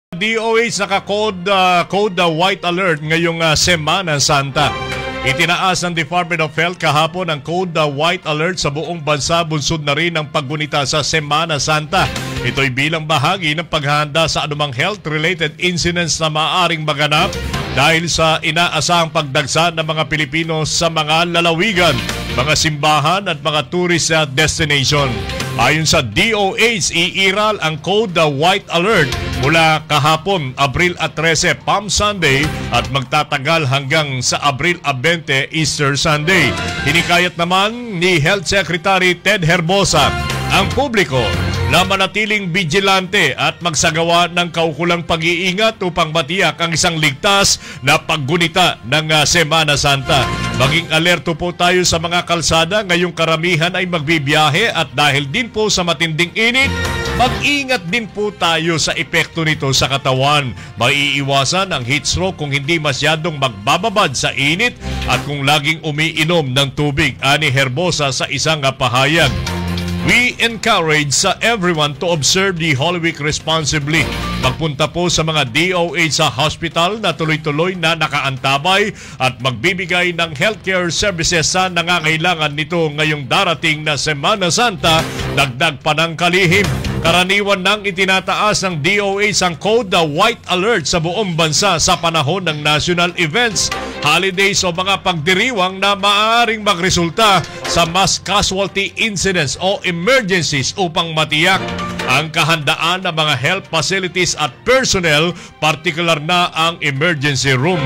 DOH naka-code white alert ngayong Semana Santa. Itinaas ng Department of Health kahapon ang code white alert sa buong bansa, bunsod na rin ang paggunita sa Semana Santa. Ito'y bilang bahagi ng paghahanda sa anumang health-related incidents na maaaring maganap dahil sa inaasahang pagdagsa ng mga Pilipino sa mga lalawigan, mga simbahan at mga tourist destination. Ayon sa DOH, iiral ang code white alert mula kahapon, Abril 13, Palm Sunday at magtatagal hanggang sa Abril 20, Easter Sunday. Hinikayat naman ni Health Secretary Ted Herbosa ang publiko na manatiling vigilante at magsagawa ng kaukulang pag-iingat upang matiyak ang isang ligtas na paggunita ng Semana Santa. Maging alerto po tayo sa mga kalsada, ngayong karamihan ay magbibiyahe at dahil din po sa matinding init, mag-ingat din po tayo sa epekto nito sa katawan. Maiiwasan ang heat stroke kung hindi masyadong magbababad sa init at kung laging umiinom ng tubig, ani Herbosa sa isang pahayag. We encourage everyone to observe the Holy Week responsibly. Magpunta po sa mga DOH sa hospital na tuloy-tuloy na nakaantabay at magbibigay ng healthcare services sa nangangailangan nito ngayong darating na Semana Santa, dagdag pa ng kalihim. Karaniwan nang itinataas ng DOH ang code white alert sa buong bansa sa panahon ng national events, holidays o mga pagdiriwang na maaaring magresulta sa mass casualty incidents o emergencies upang matiyak ang kahandaan ng mga health facilities at personnel, partikular na ang emergency room.